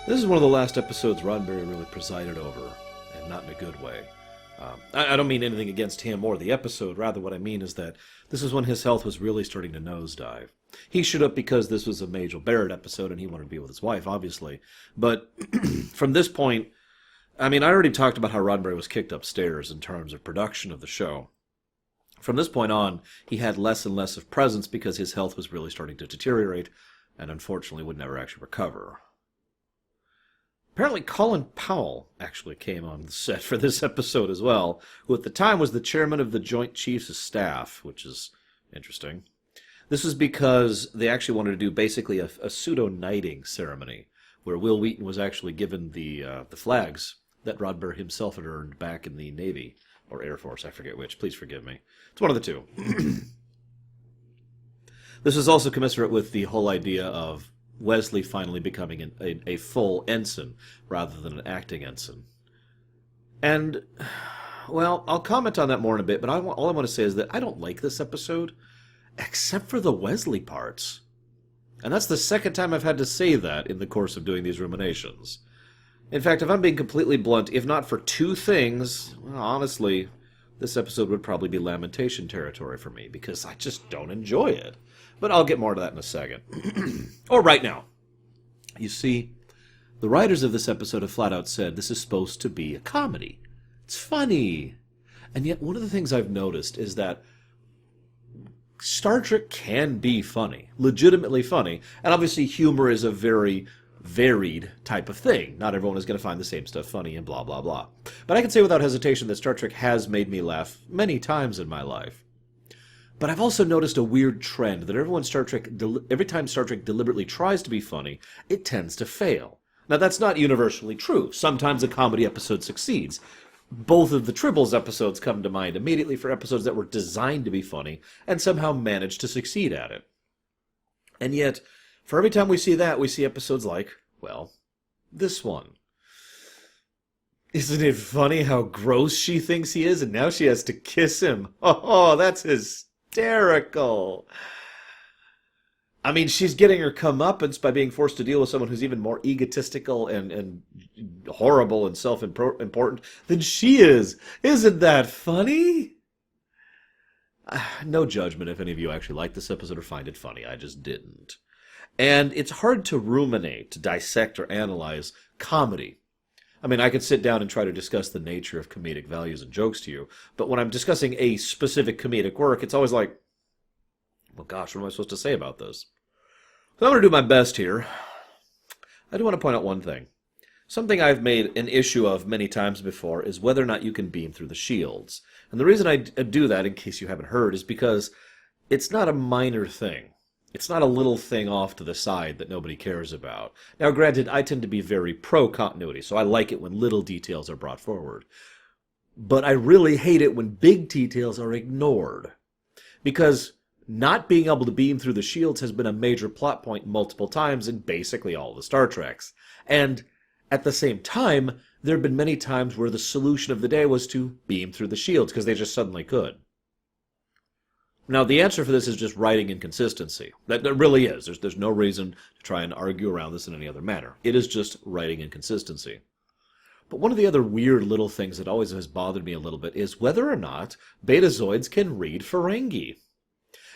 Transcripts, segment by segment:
This is one of the last episodes Roddenberry really presided over, and not in a good way. I don't mean anything against him or the episode. Rather, what I mean is that this is when his health was really starting to nosedive. He showed up because this was a Majel Barrett episode, and he wanted to be with his wife, obviously. But from this point, I mean, I already talked about how Roddenberry was kicked upstairs in terms of production of the show. From this point on, he had less and less of presence because his health was really starting to deteriorate, and unfortunately would never actually recover. Apparently Colin Powell actually came on the set for this episode as well, who at the time was the chairman of the Joint Chiefs of Staff, which is interesting. This was because they actually wanted to do basically a pseudo-knighting ceremony, where Will Wheaton was actually given the flags that Roddenberry himself had earned back in the Navy, or Air Force, I forget which, please forgive me. It's one of the two. This is also commensurate with the whole idea of Wesley finally becoming a full ensign rather than an acting ensign. And, well, I'll comment on that more in a bit, but all I want to say is that I don't like this episode, except for the Wesley parts. And that's the second time I've had to say that in the course of doing these ruminations. In fact, if I'm being completely blunt, if not for two things, well, honestly, this episode would probably be lamentation territory for me, because I just don't enjoy it. But I'll get more to that in a second. Or right now. You see, the writers of this episode have flat out said this is supposed to be a comedy. It's funny. And yet one of the things I've noticed is that Star Trek can be funny, legitimately funny, and obviously humor is a very varied type of thing. Not everyone is going to find the same stuff funny and blah, blah, blah. But I can say without hesitation that Star Trek has made me laugh many times in my life. But I've also noticed a weird trend that every time Star Trek deliberately tries to be funny, it tends to fail. Now, that's not universally true. Sometimes a comedy episode succeeds. Both of the Tribbles episodes come to mind immediately for episodes that were designed to be funny and somehow managed to succeed at it. And yet, for every time we see that, we see episodes like, well, this one. Isn't it funny how gross she thinks he is, and now she has to kiss him? Oh, that's hysterical. I mean, she's getting her comeuppance by being forced to deal with someone who's even more egotistical and horrible and self-important than she is. Isn't that funny? No judgment if any of you actually like this episode or find it funny. I just didn't. And it's hard to ruminate, to dissect or analyze comedy. I mean, I could sit down and try to discuss the nature of comedic values and jokes to you, but when I'm discussing a specific comedic work, it's always like, well, gosh, what am I supposed to say about this? So I'm going to do my best here. I do want to point out one thing. Something I've made an issue of many times before is whether or not you can beam through the shields. And the reason I do that, in case you haven't heard, is because it's not a minor thing. It's not a little thing off to the side that nobody cares about. Now, granted, I tend to be very pro-continuity, so I like it when little details are brought forward. But I really hate it when big details are ignored. Because not being able to beam through the shields has been a major plot point multiple times in basically all the Star Treks. And at the same time, there have been many times where the solution of the day was to beam through the shields, because they just suddenly could. Now, the answer for this is just writing inconsistency. That really is. There's no reason to try and argue around this in any other manner. It is just writing inconsistency. But one of the other weird little things that always has bothered me a little bit is whether or not Betazoids can read Ferengi.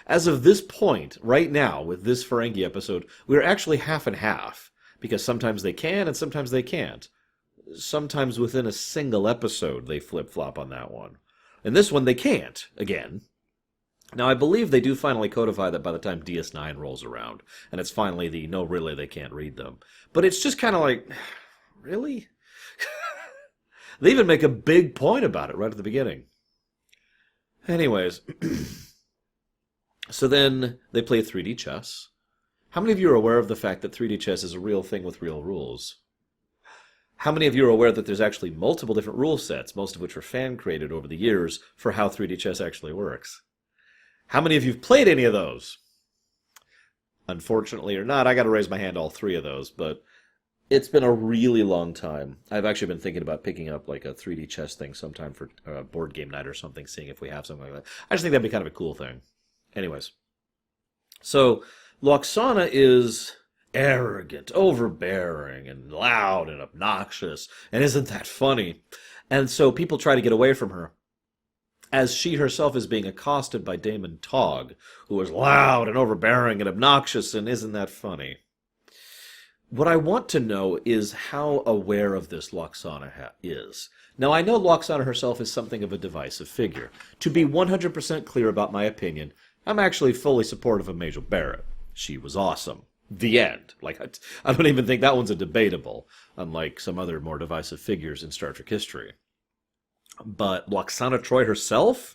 As of this point, right now, with this Ferengi episode, we're actually half and half, because sometimes they can and sometimes they can't. Sometimes within a single episode they flip-flop on that one. In this one they can't, again. Now, I believe they do finally codify that by the time DS9 rolls around, and it's finally the, no, really, they can't read them. But it's just kind of like, really? They even make a big point about it right at the beginning. Anyways, so then they play 3D chess. How many of you are aware of the fact that 3D chess is a real thing with real rules? How many of you are aware that there's actually multiple different rule sets, most of which were fan-created over the years, for how 3D chess actually works? How many of you have played any of those? Unfortunately or not, I got to raise my hand to all three of those, but it's been a really long time. I've actually been thinking about picking up like a 3D chess thing sometime for a board game night or something, seeing if we have something like that. I just think that'd be kind of a cool thing. Anyways, so Loxana is arrogant, overbearing, and loud and obnoxious. And isn't that funny? And so people try to get away from her as she herself is being accosted by Damon Togg, who is loud and overbearing and obnoxious, and isn't that funny? What I want to know is how aware of this Lwaxana is. Now, I know Lwaxana herself is something of a divisive figure. To be 100% clear about my opinion, I'm actually fully supportive of Majel Barrett. She was awesome. The end. Like, I don't even think that one's a debatable, unlike some other more divisive figures in Star Trek history. But Lwaxana Troi herself?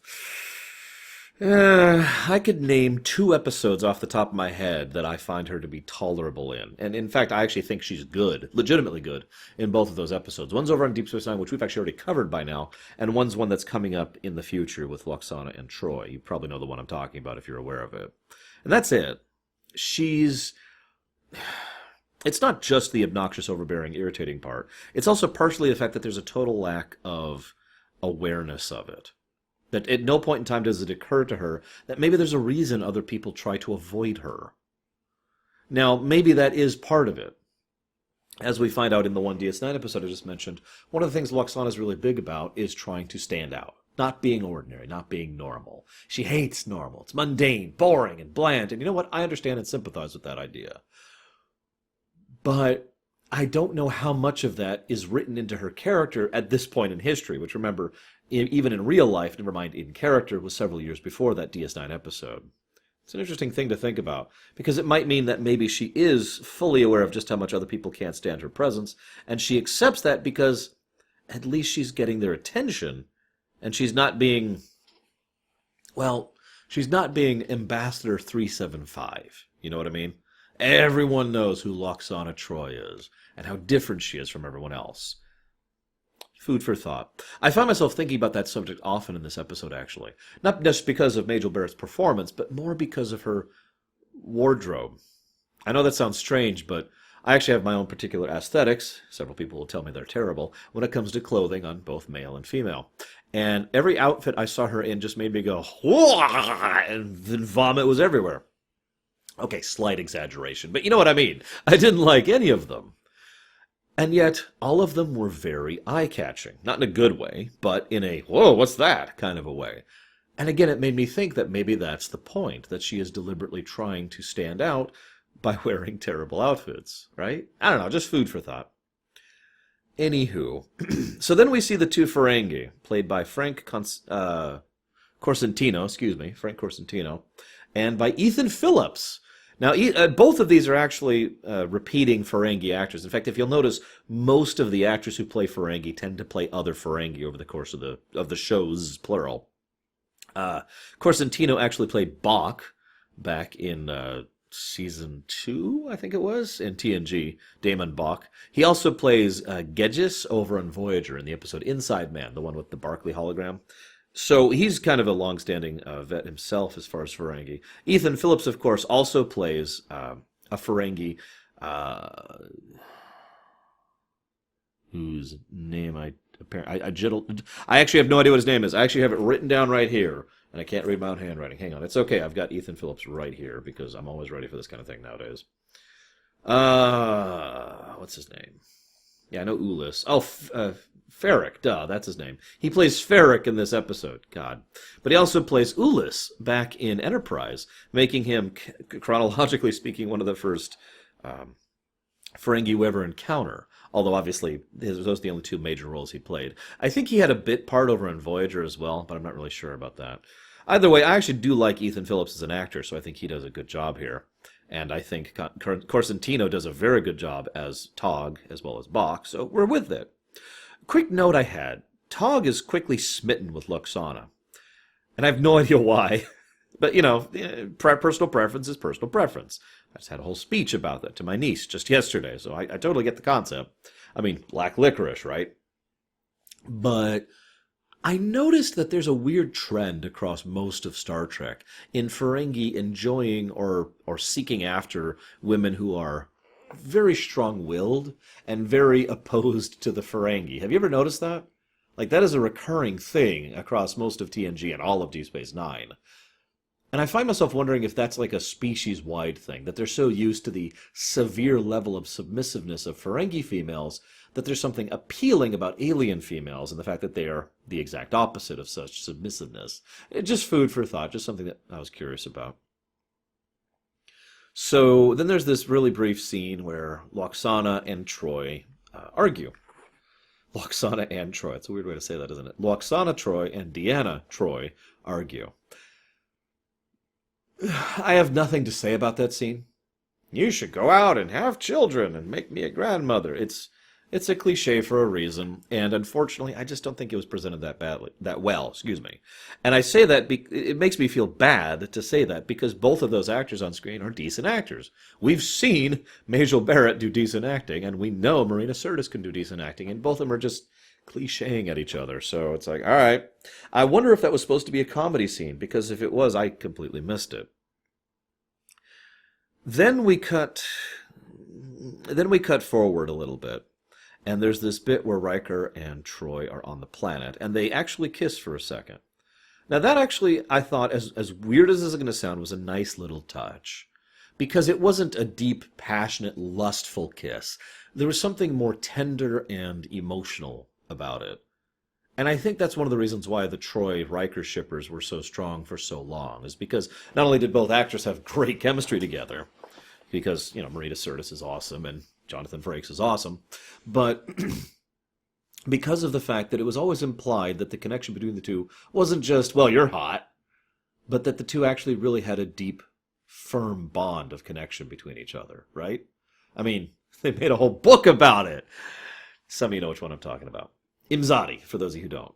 I could name 2 episodes off the top of my head that I find her to be tolerable in. And in fact, I actually think she's good, legitimately good, in both of those episodes. One's over on Deep Space Nine, which we've actually already covered by now, and one's one that's coming up in the future with Lwaxana and Troi. You probably know the one I'm talking about if you're aware of it. And that's it. She's... It's not just the obnoxious, overbearing, irritating part. It's also partially the fact that there's a total lack of awareness of it. That at no point in time does it occur to her that maybe there's a reason other people try to avoid her. Now, maybe that is part of it. As we find out in the one DS9 episode I just mentioned, one of the things Lwaxana is really big about is trying to stand out. Not being ordinary, not being normal. She hates normal. It's mundane, boring, and bland. And you know what? I understand and sympathize with that idea. But I don't know how much of that is written into her character at this point in history, which, remember, even in real life, never mind in character, was several years before that DS9 episode. It's an interesting thing to think about, because it might mean that maybe she is fully aware of just how much other people can't stand her presence, and she accepts that because at least she's getting their attention, and she's not being, well, she's not being Ambassador 375. You know what I mean? Everyone knows who Lwaxana Troi is, and how different she is from everyone else. Food for thought. I find myself thinking about that subject often in this episode, actually. Not just because of Majel Barrett's performance, but more because of her wardrobe. I know that sounds strange, but I actually have my own particular aesthetics. Several people will tell me they're terrible when it comes to clothing on both male and female. And every outfit I saw her in just made me go, whoa, and then vomit was everywhere. Okay, slight exaggeration, but you know what I mean. I didn't like any of them. And yet, all of them were very eye-catching. Not in a good way, but in a, whoa, what's that kind of a way. And again, it made me think that maybe that's the point, that she is deliberately trying to stand out by wearing terrible outfits, right? I don't know, just food for thought. Anywho, so then we see the 2 Ferengi, played by Frank Corsentino, and by Ethan Phillips. Now, both of these are actually repeating Ferengi actors. In fact, if you'll notice, most of the actors who play Ferengi tend to play other Ferengi over the course of the shows, plural. Corsentino actually played Bach back in season 2, I think it was, in TNG, Damon Bach. He also plays Gedges over on Voyager in the episode Inside Man, the one with the Barclay hologram. So he's kind of a long-standing vet himself as far as Ferengi. Ethan Phillips, of course, also plays a Ferengi whose name I actually have no idea what his name is. I actually have it written down right here, and I can't read my own handwriting. Hang on. It's okay. I've got Ethan Phillips right here because I'm always ready for this kind of thing nowadays. What's his name? Yeah, I know Ulyss. Oh, Ferrick, duh, that's his name. He plays Ferrick in this episode, God. But he also plays Ulyss back in Enterprise, making him, chronologically speaking, one of the first Ferengi we ever encounter. Although, obviously, those are the only 2 major roles he played. I think he had a bit part over in Voyager as well, but I'm not really sure about that. Either way, I actually do like Ethan Phillips as an actor, so I think he does a good job here. And I think Corsentino does a very good job as Togg, as well as Bach, so we're with it. Quick note I had. Togg is quickly smitten with Lwaxana. And I have no idea why. But, you know, personal preference is personal preference. I just had a whole speech about that to my niece just yesterday, so I totally get the concept. I mean, black licorice, right? But I noticed that there's a weird trend across most of Star Trek in Ferengi enjoying or seeking after women who are very strong-willed and very opposed to the Ferengi. Have you ever noticed that? Like, that is a recurring thing across most of TNG and all of Deep Space Nine. And I find myself wondering if that's like a species-wide thing, that they're so used to the severe level of submissiveness of Ferengi females that there's something appealing about alien females and the fact that they are the exact opposite of such submissiveness. Just food for thought, just something that I was curious about. So then there's this really brief scene where Loxana and Troi argue. Loxana and Troi. It's a weird way to say that, isn't it? Loxana Troi and Deanna Troi argue. I have nothing to say about that scene. You should go out and have children and make me a grandmother. It's a cliche for a reason, and unfortunately, I just don't think it was presented that well, excuse me. And I say that, it makes me feel bad to say that, because both of those actors on screen are decent actors. We've seen Majel Barrett do decent acting, and we know Marina Sirtis can do decent acting, and both of them are just clicheing at each other. So it's like, all right. I wonder if that was supposed to be a comedy scene, because if it was, I completely missed it. Then we cut forward a little bit. And there's this bit where Riker and Troi are on the planet, and they actually kiss for a second. Now that actually, I thought, as weird as this is going to sound, was a nice little touch. Because it wasn't a deep, passionate, lustful kiss. There was something more tender and emotional about it. And I think that's one of the reasons why the Troi-Riker shippers were so strong for so long, is because not only did both actors have great chemistry together, because, Marina Sirtis is awesome, and Jonathan Frakes is awesome, but because of the fact that it was always implied that the connection between the two wasn't just, well, you're hot, but that the two actually really had a deep, firm bond of connection between each other, right? I mean, they made a whole book about it. Some of you know which one I'm talking about. Imzadi, for those of you who don't.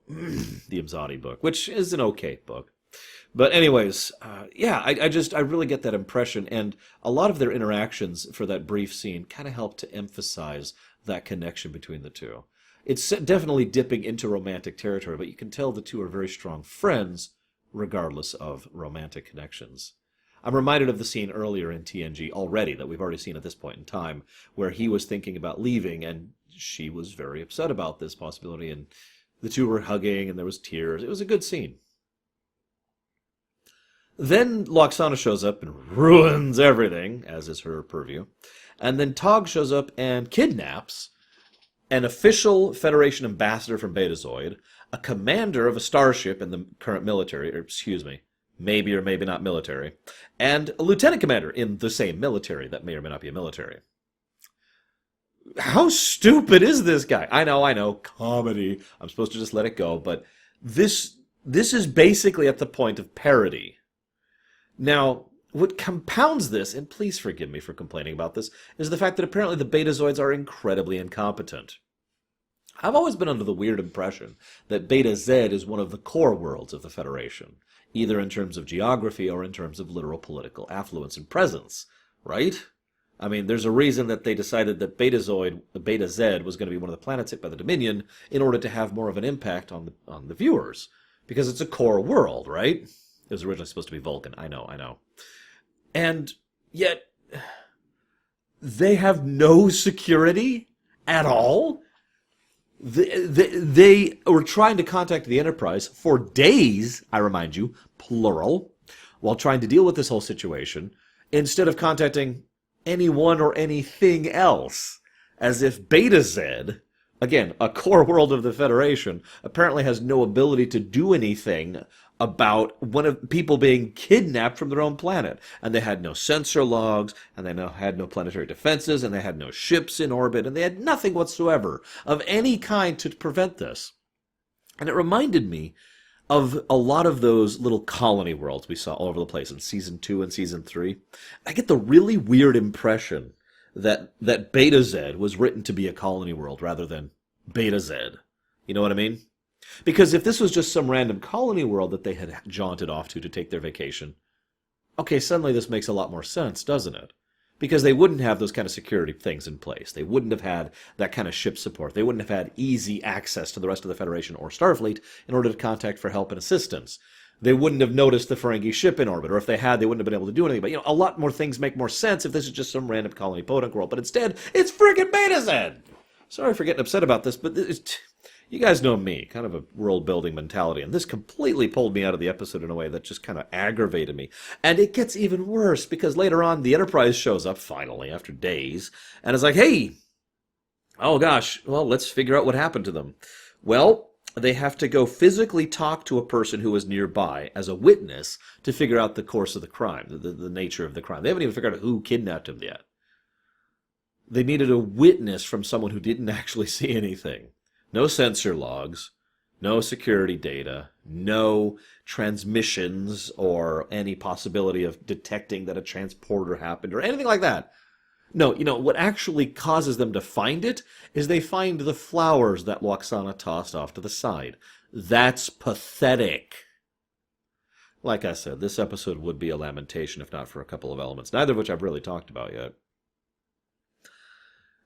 The Imzadi book, which is an okay book. But anyways, I really get that impression, and a lot of their interactions for that brief scene kind of help to emphasize that connection between the two. It's definitely dipping into romantic territory, but you can tell the two are very strong friends, regardless of romantic connections. I'm reminded of the scene earlier in TNG already, that we've already seen at this point in time, where he was thinking about leaving, and she was very upset about this possibility, and the two were hugging, and there was tears. It was a good scene. Then Loxana shows up and ruins everything, as is her purview. And then Tog shows up and kidnaps an official Federation ambassador from Betazoid, a commander of a starship in the current military, maybe or maybe not military, and a lieutenant commander in the same military that may or may not be a military. How stupid is this guy? I know, comedy. I'm supposed to just let it go, but this is basically at the point of parody. Now, what compounds this, and please forgive me for complaining about this, is the fact that apparently the Betazoids are incredibly incompetent. I've always been under the weird impression that Beta Z is one of the core worlds of the Federation, either in terms of geography or in terms of literal political affluence and presence, right? I mean, there's a reason that they decided that Beta Z was going to be one of the planets hit by the Dominion in order to have more of an impact on the viewers, because it's a core world, right? It was originally supposed to be Vulcan. I know. And yet, they have no security at all? They were trying to contact the Enterprise for days, I remind you, plural, while trying to deal with this whole situation, instead of contacting anyone or anything else. As if Beta Z, again, a core world of the Federation, apparently has no ability to do anything about one of people being kidnapped from their own planet. And they had no sensor logs, and they had no planetary defenses, and they had no ships in orbit, and they had nothing whatsoever of any kind to prevent this. And it reminded me of a lot of those little colony worlds we saw all over the place in Season 2 and Season 3. I get the really weird impression that Beta Z was written to be a colony world rather than Beta Z. You know what I mean? Because if this was just some random colony world that they had jaunted off to take their vacation, okay, suddenly this makes a lot more sense, doesn't it? Because they wouldn't have those kind of security things in place. They wouldn't have had that kind of ship support. They wouldn't have had easy access to the rest of the Federation or Starfleet in order to contact for help and assistance. They wouldn't have noticed the Ferengi ship in orbit, or if they had, they wouldn't have been able to do anything. But, a lot more things make more sense if this is just some random colony podunk world. But instead, it's friggin' Beta Z! Sorry for getting upset about this, but You guys know me, kind of a world-building mentality, and this completely pulled me out of the episode in a way that just kind of aggravated me. And it gets even worse, because later on, the Enterprise shows up, finally, after days, and is like, hey, oh gosh, well, let's figure out what happened to them. Well, they have to go physically talk to a person who was nearby as a witness to figure out the course of the crime, the nature of the crime. They haven't even figured out who kidnapped him yet. They needed a witness from someone who didn't actually see anything. No sensor logs, no security data, no transmissions or any possibility of detecting that a transporter happened or anything like that. No, what actually causes them to find it is they find the flowers that Lwaxana tossed off to the side. That's pathetic. Like I said, this episode would be a lamentation if not for a couple of elements, neither of which I've really talked about yet.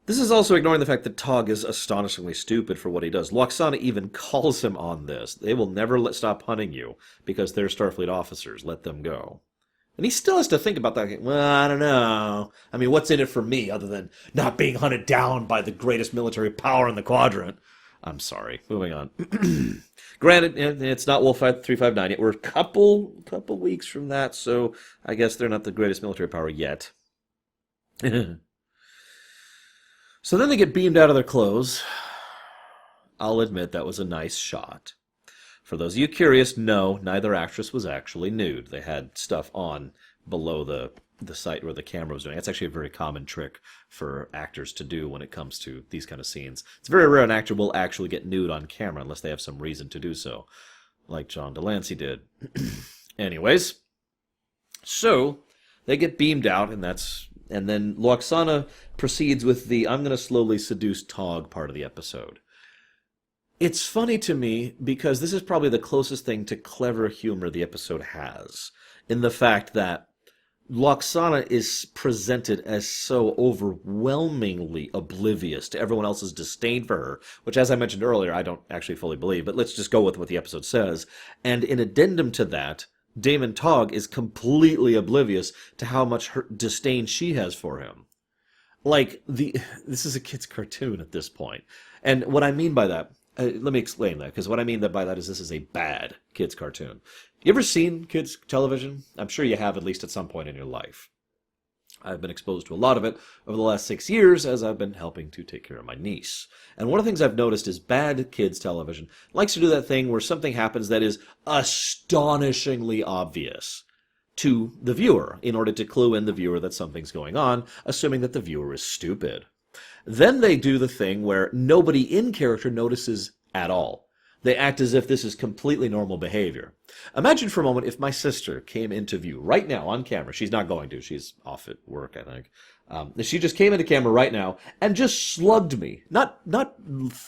This is also ignoring the fact that Tog is astonishingly stupid for what he does. Lwaxana even calls him on this. They will never stop hunting you because they're Starfleet officers. Let them go. And he still has to think about that. Well, I don't know. I mean, what's in it for me other than not being hunted down by the greatest military power in the quadrant? I'm sorry. Moving on. Granted, it's not Wolf 359 yet. We're a couple weeks from that, so I guess they're not the greatest military power yet. So then they get beamed out of their clothes. I'll admit that was a nice shot. For those of you curious, no, neither actress was actually nude. They had stuff on below the site where the camera was doing. That's actually a very common trick for actors to do when it comes to these kind of scenes. It's very rare an actor will actually get nude on camera unless they have some reason to do so, like John Delancey did. Anyways, so they get beamed out, and then Lwaxana proceeds with the I'm going to slowly seduce Tog part of the episode. It's funny to me because this is probably the closest thing to clever humor the episode has, in the fact that Lwaxana is presented as so overwhelmingly oblivious to everyone else's disdain for her, which, as I mentioned earlier, I don't actually fully believe, but let's just go with what the episode says. And in addendum to that, Damon Tog is completely oblivious to how much disdain she has for him. Like, this is a kid's cartoon at this point. And what I mean by that, let me explain that, because what I mean by that is this is a bad kid's cartoon. You ever seen kids' television? I'm sure you have, at least at some point in your life. I've been exposed to a lot of it over the last 6 years as I've been helping to take care of my niece. And one of the things I've noticed is bad kids' television likes to do that thing where something happens that is astonishingly obvious to the viewer in order to clue in the viewer that something's going on, assuming that the viewer is stupid. Then they do the thing where nobody in character notices at all. They act as if this is completely normal behavior. Imagine for a moment if my sister came into view right now on camera. She's not going to. She's off at work, I think. If she just came into camera right now and just slugged me. Not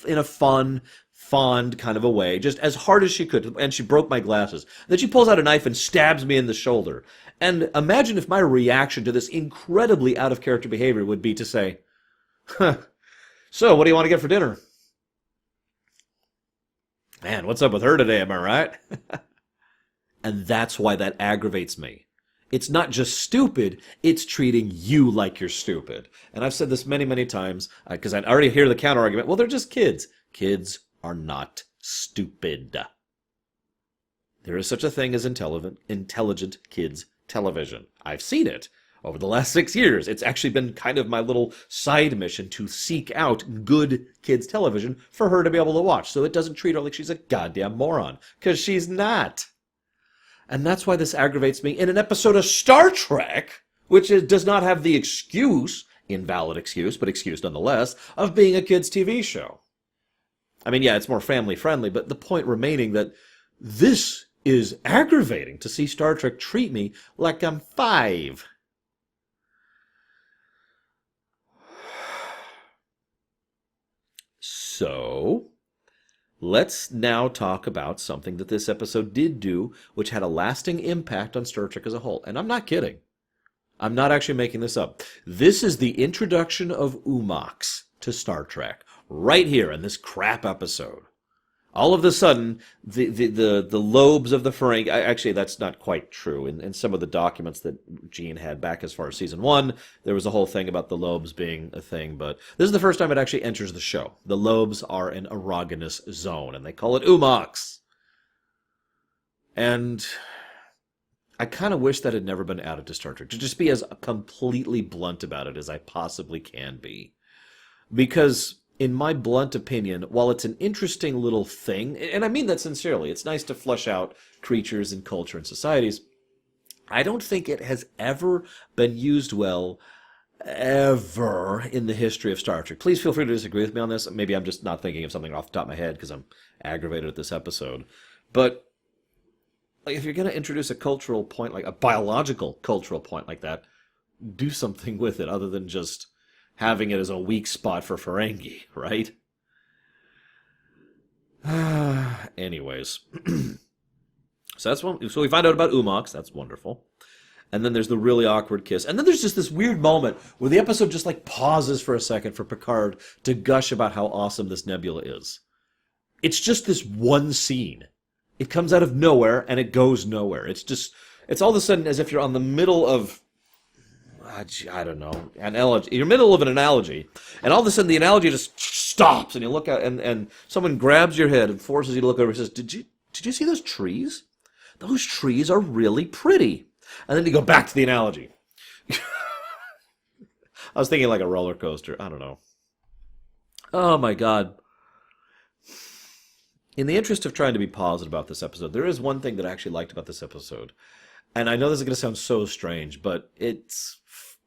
in a fun, fond kind of a way, just as hard as she could, and she broke my glasses. Then she pulls out a knife and stabs me in the shoulder. And imagine if my reaction to this incredibly out-of-character behavior would be to say, huh, so what do you want to get for dinner? Man, what's up with her today, am I right? And that's why that aggravates me. It's not just stupid, it's treating you like you're stupid. And I've said this many, many times, because I already hear the counter-argument, well, they're just kids. Kids are not stupid. There is such a thing as intelligent kids' television. I've seen it. Over the last 6 years, it's actually been kind of my little side mission to seek out good kids' television for her to be able to watch, so it doesn't treat her like she's a goddamn moron, because she's not. And that's why this aggravates me in an episode of Star Trek, which does not have the excuse, invalid excuse, but excuse nonetheless, of being a kids' TV show. I mean, yeah, it's more family-friendly, but the point remaining that this is aggravating to see Star Trek treat me like I'm 5. So, let's now talk about something that this episode did do, which had a lasting impact on Star Trek as a whole. And I'm not kidding. I'm not actually making this up. This is the introduction of Umox to Star Trek, right here in this crap episode. All of a sudden, the lobes of the Ferengi. Actually, that's not quite true. In some of the documents that Gene had back as far as season one, there was a whole thing about the lobes being a thing. But this is the first time it actually enters the show. The lobes are an erogenous zone, and they call it umox. And I kind of wish that had never been added to Star Trek, to just be as completely blunt about it as I possibly can be. Because, in my blunt opinion, while it's an interesting little thing, and I mean that sincerely, it's nice to flesh out creatures and culture and societies, I don't think it has ever been used well, ever, in the history of Star Trek. Please feel free to disagree with me on this. Maybe I'm just not thinking of something off the top of my head because I'm aggravated at this episode. But like, if you're going to introduce a cultural point, like a biological cultural point like that, do something with it other than just having it as a weak spot for Ferengi, right? Anyways. So that's one. So we find out about Umox. That's wonderful. And then there's the really awkward kiss. And then there's just this weird moment where the episode just like pauses for a second for Picard to gush about how awesome this nebula is. It's just this one scene. It comes out of nowhere, and it goes nowhere. It's all of a sudden as if you're on the middle of, I don't know, analogy. You're in the middle of an analogy, and all of a sudden the analogy just stops, and you look out, and someone grabs your head and forces you to look over and says, Did you see those trees? Those trees are really pretty. And then you go back to the analogy. I was thinking like a roller coaster. I don't know. Oh, my God. In the interest of trying to be positive about this episode, there is one thing that I actually liked about this episode. And I know this is going to sound so strange, but it's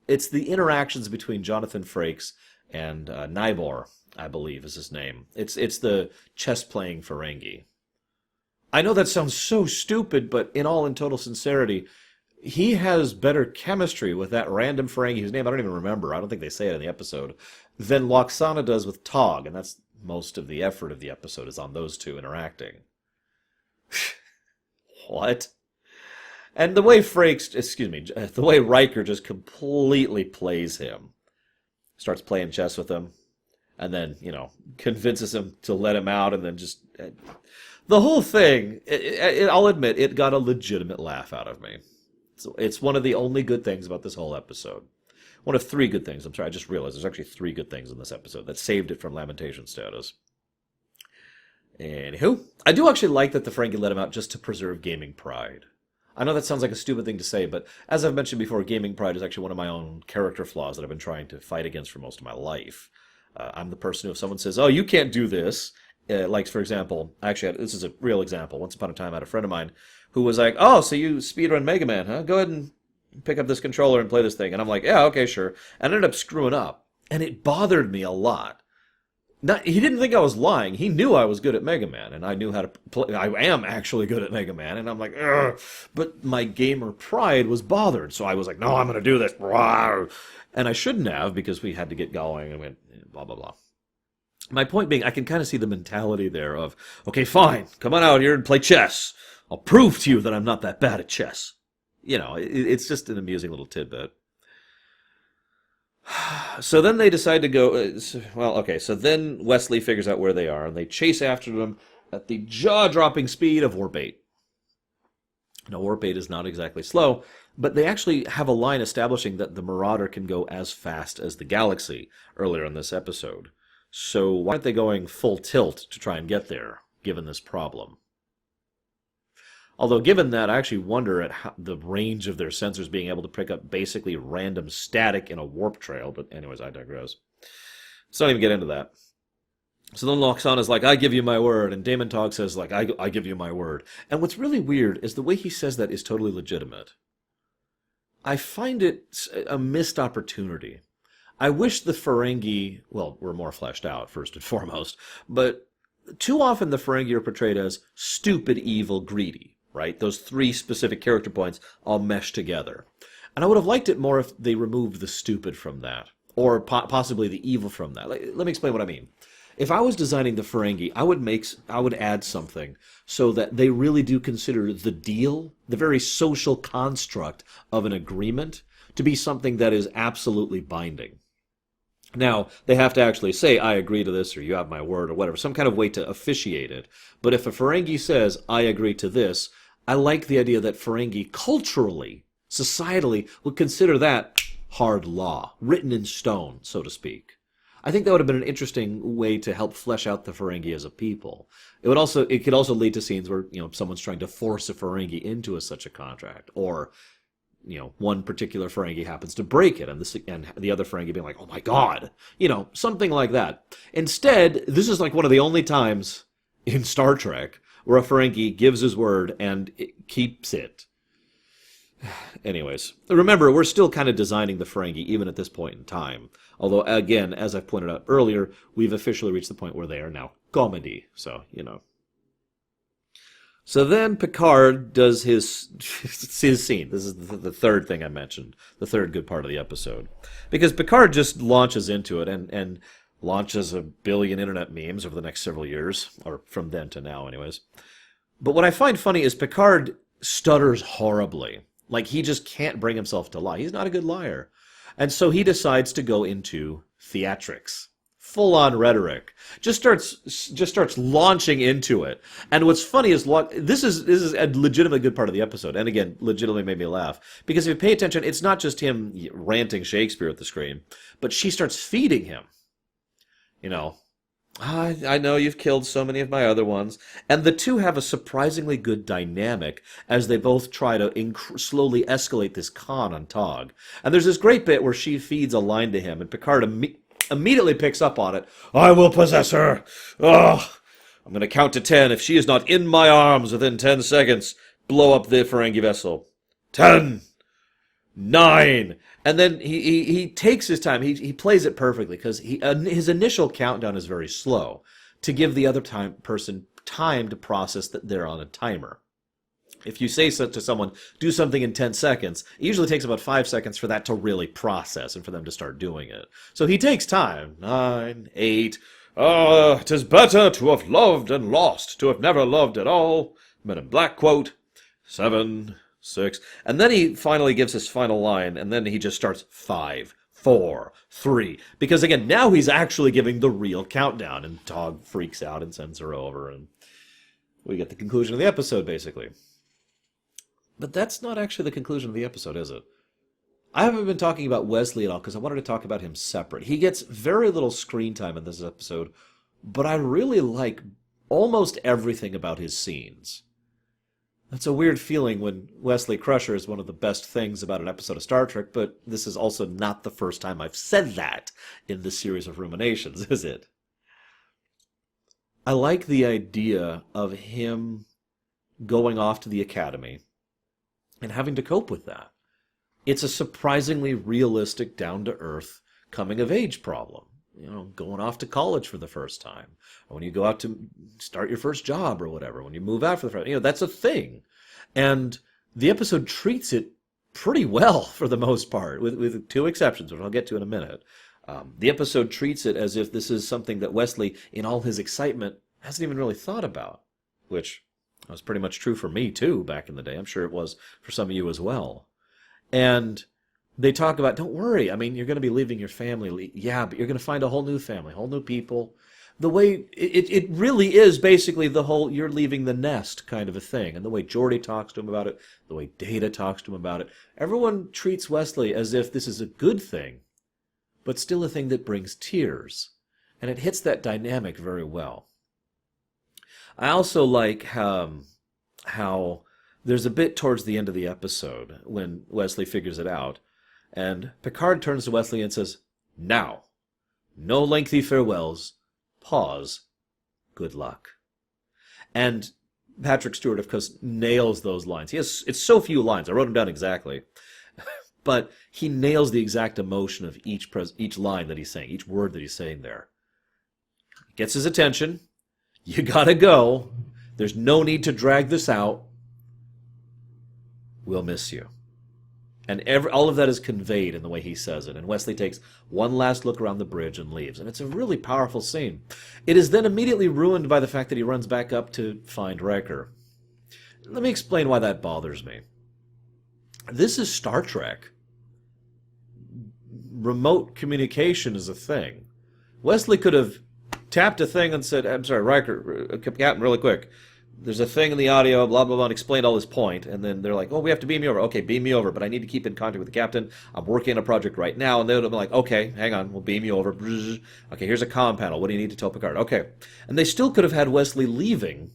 the interactions between Jonathan Frakes and Nybor, I believe is his name. It's the chess-playing Ferengi. I know that sounds so stupid, but in total sincerity, he has better chemistry with that random Ferengi whose name I don't even remember. I don't think they say it in the episode, than Loxana does with Tog, and that's most of the effort of the episode is on those two interacting. What? And the way the way Riker just completely plays him. Starts playing chess with him, and then, convinces him to let him out, and then just... the whole thing, I'll admit, it got a legitimate laugh out of me. So it's one of the only good things about this whole episode. One of three good things. I'm sorry, I just realized there's actually three good things in this episode that saved it from lamentation status. Anywho, I do actually like that the Ferengi let him out just to preserve gaming pride. I know that sounds like a stupid thing to say, but as I've mentioned before, gaming pride is actually one of my own character flaws that I've been trying to fight against for most of my life. I'm the person who, if someone says, oh, you can't do this, like, for example, actually, this is a real example. Once upon a time, I had a friend of mine who was like, oh, so you speedrun Mega Man, huh? Go ahead and pick up this controller and play this thing. And I'm like, yeah, okay, sure. And I ended up screwing up. And it bothered me a lot. He didn't think I was lying. He knew I was good at Mega Man, and I knew how to play. I am actually good at Mega Man, and I'm like, ugh. But my gamer pride was bothered, so I was like, no, I'm going to do this. And I shouldn't have, because we had to get going and went blah, blah, blah. My point being, I can kind of see the mentality there of, okay, fine, come on out here and play chess. I'll prove to you that I'm not that bad at chess. It's just an amusing little tidbit. So then they decide to go... so then Wesley figures out where they are, and they chase after them at the jaw-dropping speed of Warp 8. Now, Warp 8 is not exactly slow, but they actually have a line establishing that the Marauder can go as fast as the Galaxy earlier in this episode. So why aren't they going full tilt to try and get there, given this problem? Although, given that, I actually wonder at the range of their sensors being able to pick up basically random static in a warp trail. But anyways, I digress. Let's not even get into that. So then Loxana's like, I give you my word. And Damon Togg says, like, I give you my word. And what's really weird is the way he says that is totally legitimate. I find it a missed opportunity. I wish the Ferengi, were more fleshed out, first and foremost. But too often the Ferengi are portrayed as stupid, evil, greedy. Right? Those three specific character points all mesh together. And I would have liked it more if they removed the stupid from that. Or possibly the evil from that. Let me explain what I mean. If I was designing the Ferengi, I would add something so that they really do consider the deal, the very social construct of an agreement, to be something that is absolutely binding. Now, they have to actually say, I agree to this, or you have my word, or whatever, some kind of way to officiate it. But if a Ferengi says, I agree to this, I like the idea that Ferengi culturally, societally, would consider that hard law, written in stone, so to speak. I think that would have been an interesting way to help flesh out the Ferengi as a people. It could also lead to scenes where, someone's trying to force a Ferengi into such a contract, or one particular Ferengi happens to break it, and the other Ferengi being like, "Oh my God," something like that. Instead, this is like one of the only times in Star Trek where a Ferengi gives his word and it keeps it. Anyways, remember, we're still kind of designing the Ferengi even at this point in time. Although, again, as I've pointed out earlier, we've officially reached the point where they are now comedy. So, So then Picard does his scene. This is the third thing I mentioned, the third good part of the episode. Because Picard just launches into it and launches a billion internet memes over the next several years, or from then to now anyways. But what I find funny is Picard stutters horribly. Like, he just can't bring himself to lie. He's not a good liar. And so he decides to go into theatrics. Full-on rhetoric. Just starts launching into it. And what's funny is this is a legitimately good part of the episode. And again, legitimately made me laugh. Because if you pay attention, it's not just him ranting Shakespeare at the screen, but she starts feeding him. I know you've killed so many of my other ones. And the two have a surprisingly good dynamic as they both try to slowly escalate this con on Tog. And there's this great bit where she feeds a line to him, and Picard immediately picks up on it. I will possess her. Oh, I'm going to count to 10. If she is not in my arms within 10 seconds, blow up the Ferengi vessel. 10, 9. And then he takes his time. He plays it perfectly because his initial countdown is very slow to give the other person time to process that they're on a timer. If you say so to someone, do something in 10 seconds, it usually takes about 5 seconds for that to really process and for them to start doing it. So he takes time. 9, 8. 'Tis better to have loved and lost, to have never loved at all. Men in Black quote. 7, 6. And then he finally gives his final line, and then he just starts 5, 4, 3. Because again, now he's actually giving the real countdown, and Tog freaks out and sends her over, and we get the conclusion of the episode, basically. But that's not actually the conclusion of the episode, is it? I haven't been talking about Wesley at all because I wanted to talk about him separate. He gets very little screen time in this episode, but I really like almost everything about his scenes. That's a weird feeling when Wesley Crusher is one of the best things about an episode of Star Trek, but this is also not the first time I've said that in this series of Ruminations, is it? I like the idea of him going off to the academy and having to cope with that. It's a surprisingly realistic, down-to-earth, coming-of-age problem. Going off to college for the first time, or when you go out to start your first job or whatever, when you move out for the first, that's a thing. And the episode treats it pretty well for the most part, with two exceptions, which I'll get to in a minute. The episode treats it as if this is something that Wesley, in all his excitement, hasn't even really thought about, which was pretty much true for me, too, back in the day. I'm sure it was for some of you as well. And they talk about, don't worry, you're going to be leaving your family. Yeah, but you're going to find a whole new family, whole new people. The way, it really is basically the whole, you're leaving the nest kind of a thing. And the way Geordi talks to him about it, the way Data talks to him about it, everyone treats Wesley as if this is a good thing, but still a thing that brings tears. And it hits that dynamic very well. I also like how there's a bit towards the end of the episode when Wesley figures it out, and Picard turns to Wesley and says, now, no lengthy farewells, pause, good luck. And Patrick Stewart, of course, nails those lines. It's so few lines, I wrote them down exactly, but he nails the exact emotion of each line that he's saying, each word that he's saying there. Gets his attention. You gotta go. There's no need to drag this out. We'll miss you. And all of that is conveyed in the way he says it. And Wesley takes one last look around the bridge and leaves. And it's a really powerful scene. It is then immediately ruined by the fact that he runs back up to find Riker. Let me explain why that bothers me. This is Star Trek. remote communication is a thing. Wesley could have tapped a thing and said, I'm sorry, Riker, Captain, really quick. There's a thing in the audio, blah, blah, blah, and explained all his point. And then they're like, oh, we have to beam you over. Okay, beam me over, but I need to keep in contact with the captain. I'm working on a project right now. And they would have been like, okay, hang on, we'll beam you over. Okay, here's a comm panel. What do you need to tell Picard? Okay. And they still could have had Wesley leaving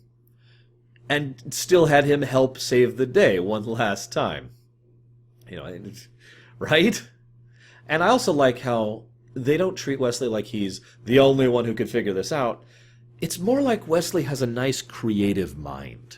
and still had him help save the day one last time. You know, right? And I also like how they don't treat Wesley like he's the only one who could figure this out. It's more like Wesley has a nice creative mind.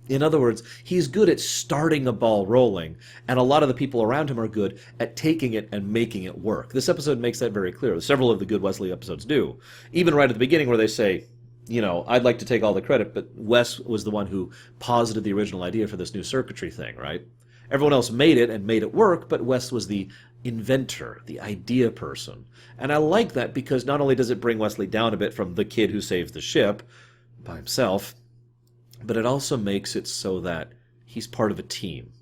In other words, he's good at starting a ball rolling, and a lot of the people around him are good at taking it and making it work. This episode makes that very clear. Several of the good Wesley episodes do. Even right at the beginning where they say, you know, I'd like to take all the credit, but Wes was the one who posited the original idea for this new circuitry thing, right? Everyone else made it and made it work, but Wes was the inventor, the idea person. And I like that because not only does it bring Wesley down a bit from the kid who saves the ship by himself, but it also makes it so that he's part of a team,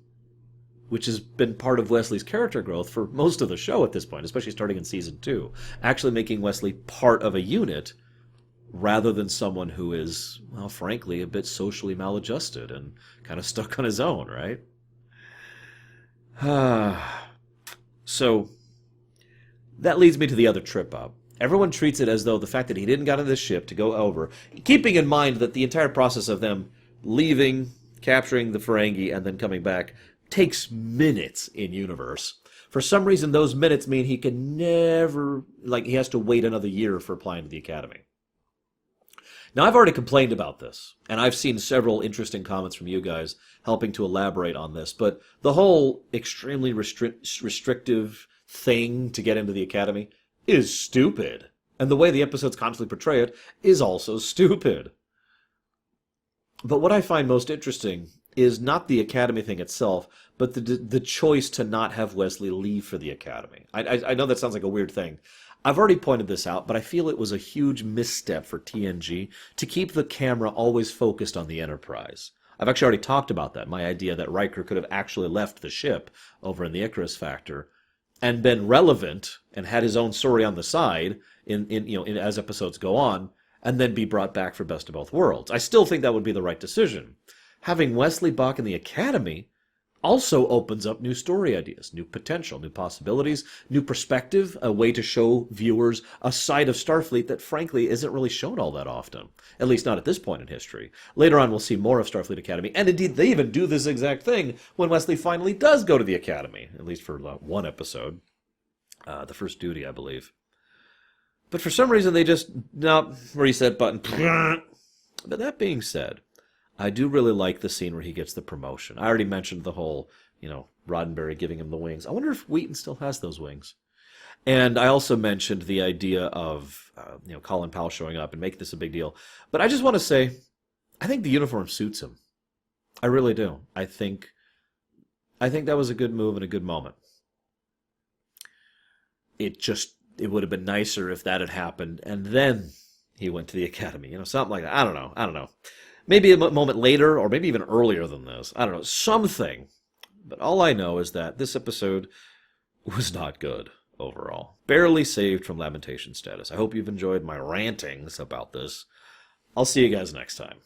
which has been part of Wesley's character growth for most of the show at this point, especially starting in season 2, actually making Wesley part of a unit rather than someone who is, well, frankly, a bit socially maladjusted and kind of stuck on his own, right? So, that leads me to the other trip up. Everyone treats it as though the fact that he didn't get on this ship to go over, keeping in mind that the entire process of them leaving, capturing the Ferengi, and then coming back takes minutes in universe. For some reason, those minutes mean he can never, like, he has to wait another year for applying to the Academy. Now, I've already complained about this, and I've seen several interesting comments from you guys helping to elaborate on this, but the whole extremely restrictive thing to get into the Academy is stupid. And the way the episodes constantly portray it is also stupid. But what I find most interesting is not the Academy thing itself, but the choice to not have Wesley leave for the Academy. I know that sounds like a weird thing. I've already pointed this out, but I feel it was a huge misstep for TNG to keep the camera always focused on the Enterprise. I've actually already talked about that, my idea that Riker could have actually left the ship over in the Icarus Factor and been relevant and had his own story on the side as episodes go on, and then be brought back for Best of Both Worlds. I still think that would be the right decision. Having Wesley back in the Academy also opens up new story ideas, new potential, new possibilities, new perspective, a way to show viewers a side of Starfleet that frankly isn't really shown all that often, at least not at this point in history. Later on we'll see more of Starfleet Academy, and indeed they even do this exact thing when Wesley finally does go to the Academy, at least for one episode, the first duty, I believe. But for some reason they just, no, reset button. But that being said, I do really like the scene where he gets the promotion. I already mentioned the whole, Roddenberry giving him the wings. I wonder if Wheaton still has those wings. And I also mentioned the idea of, Colin Powell showing up and making this a big deal. But I just want to say, I think the uniform suits him. I really do. I think that was a good move and a good moment. It would have been nicer if that had happened and then he went to the Academy. Something like that. I don't know. Maybe a moment later, or maybe even earlier than this. I don't know, something. But all I know is that this episode was not good overall. Barely saved from lamentation status. I hope you've enjoyed my rantings about this. I'll see you guys next time.